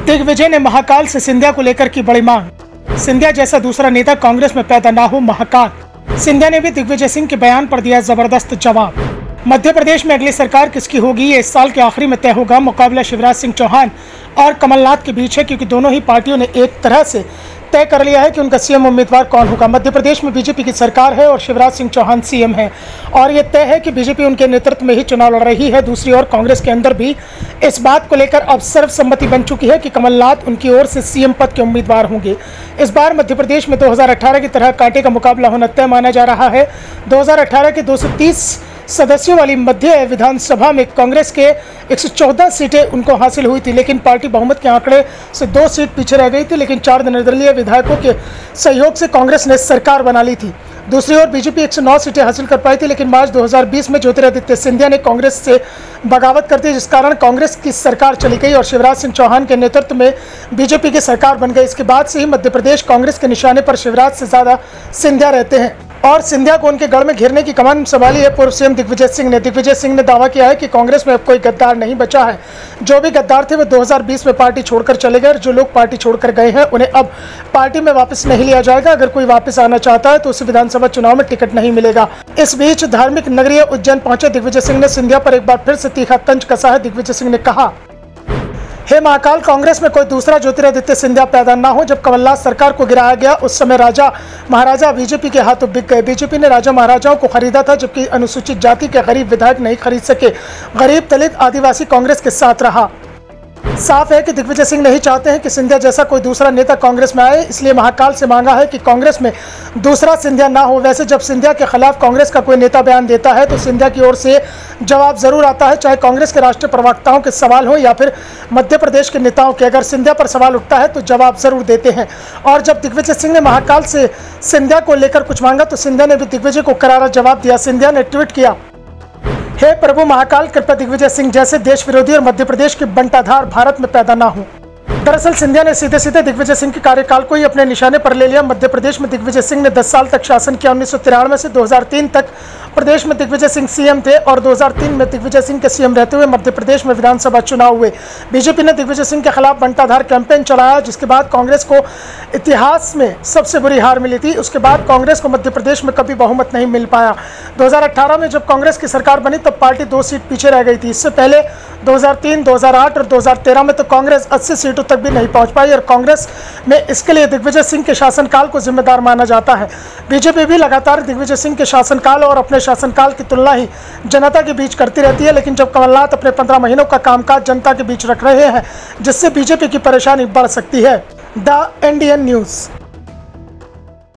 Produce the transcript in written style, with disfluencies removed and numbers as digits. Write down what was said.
दिग्विजय ने महाकाल से सिंधिया को लेकर की बड़ी मांग। सिंधिया जैसा दूसरा नेता कांग्रेस में पैदा ना हो महाकाल। सिंधिया ने भी दिग्विजय सिंह के बयान पर दिया जबरदस्त जवाब। मध्य प्रदेश में अगली सरकार किसकी होगी ये इस साल के आखिरी में तय होगा। मुकाबला शिवराज सिंह चौहान और कमलनाथ के बीच है, क्योंकि दोनों ही पार्टियों ने एक तरह से तय कर लिया है कि उनका सीएम उम्मीदवार कौन होगा। मध्य प्रदेश में बीजेपी की सरकार है और शिवराज सिंह चौहान सीएम है और ये तय है कि बीजेपी उनके नेतृत्व में ही चुनाव लड़ रही है। दूसरी ओर कांग्रेस के अंदर भी इस बात को लेकर अब सर्वसम्मति बन चुकी है कि कमलनाथ उनकी ओर से सीएम पद के उम्मीदवार होंगे। इस बार मध्य प्रदेश में 2018 की तरह कांटे का मुकाबला होना तय माना जा रहा है। 2018 के 230 सदस्यों वाली मध्य विधानसभा में कांग्रेस के 114 सीटें उनको हासिल हुई थी, लेकिन पार्टी बहुमत के आंकड़े से 2 सीट पीछे रह गई थी। लेकिन 4 निर्दलीय विधायकों के सहयोग से कांग्रेस ने सरकार बना ली थी। दूसरी ओर बीजेपी 109 सीटें हासिल कर पाई थी, लेकिन मार्च 2020 में ज्योतिरादित्य सिंधिया ने कांग्रेस से बगावत कर दी, जिस कारण कांग्रेस की सरकार चली गई और शिवराज सिंह चौहान के नेतृत्व में बीजेपी की सरकार बन गई। इसके बाद से ही मध्य प्रदेश कांग्रेस के निशाने पर शिवराज से ज्यादा सिंधिया रहते हैं और सिंधिया को उनके गढ़ में घेरने की कमान संभाली है पूर्व सीएम दिग्विजय सिंह ने। दिग्विजय सिंह ने दावा किया है कि कांग्रेस में अब कोई गद्दार नहीं बचा है। जो भी गद्दार थे वे 2020 में पार्टी छोड़कर चले गए। जो लोग पार्टी छोड़कर गए हैं उन्हें अब पार्टी में वापस नहीं लिया जाएगा। अगर कोई वापस आना चाहता है तो उसे विधानसभा चुनाव में टिकट नहीं मिलेगा। इस बीच धार्मिक नगरीय उज्जैन पहुंचे दिग्विजय सिंह ने सिंधिया पर एक बार फिर से तीखा तंज कसा है। दिग्विजय सिंह ने कहा, हे महाकाल, कांग्रेस में कोई दूसरा ज्योतिरादित्य सिंधिया पैदा ना हो। जब कमलनाथ सरकार को गिराया गया उस समय राजा महाराजा बीजेपी के हाथों बिक गए। बीजेपी ने राजा महाराजाओं को खरीदा था, जबकि अनुसूचित जाति के गरीब विधायक नहीं खरीद सके। गरीब दलित आदिवासी कांग्रेस के साथ रहा। साफ है कि दिग्विजय सिंह नहीं चाहते हैं कि सिंधिया जैसा कोई दूसरा नेता कांग्रेस में आए, इसलिए महाकाल से मांगा है कि कांग्रेस में दूसरा सिंधिया ना हो। वैसे जब सिंधिया के खिलाफ कांग्रेस का कोई नेता बयान देता है तो सिंधिया की ओर से जवाब जरूर आता है, चाहे कांग्रेस के राष्ट्रीय प्रवक्ताओं के सवाल हो या फिर मध्य प्रदेश के नेताओं के। अगर सिंधिया पर सवाल उठता है तो जवाब जरूर देते हैं। और जब दिग्विजय सिंह ने महाकाल से सिंधिया को लेकर कुछ मांगा तो सिंधिया ने भी दिग्विजय को करारा जवाब दिया। सिंधिया ने ट्वीट किया, हे प्रभु महाकाल, कृपया दिग्विजय सिंह जैसे देश विरोधी और मध्य प्रदेश के बंटाधार भारत में पैदा ना हो। दरअसल सिंधिया ने सीधे सीधे दिग्विजय सिंह के कार्यकाल को ही अपने निशाने पर ले लिया। मध्य प्रदेश में दिग्विजय सिंह ने 10 साल तक शासन किया। 1993 से 2003 तक प्रदेश में दिग्विजय सिंह सीएम थे और 2003 में दिग्विजय सिंह के सीएम रहते हुए मध्य प्रदेश में विधानसभा चुनाव हुए। बीजेपी ने दिग्विजय सिंह के खिलाफ बंटाधार कैंपेन चलाया, जिसके बाद कांग्रेस को इतिहास में सबसे बुरी हार मिली थी। उसके बाद कांग्रेस को मध्य प्रदेश में कभी बहुमत नहीं मिल पाया। 2018 में जब कांग्रेस की सरकार बनी तब पार्टी 2 सीट पीछे रह गई थी। इससे पहले 2003, 2008 और 2013 में तो कांग्रेस 80 सीटों तक भी नहीं पहुंच पाई और कांग्रेस में इसके लिए दिग्विजय सिंह के शासनकाल को जिम्मेदार माना जाता है। बीजेपी भी लगातार दिग्विजय सिंह के शासनकाल और अपने शासनकाल की तुलना ही जनता के बीच करती रहती है, लेकिन जब कमलनाथ अपने 15 महीनों का कामकाज जनता के बीच रख रहे हैं, जिससे बीजेपी की परेशानी बढ़ सकती है। The Indian news.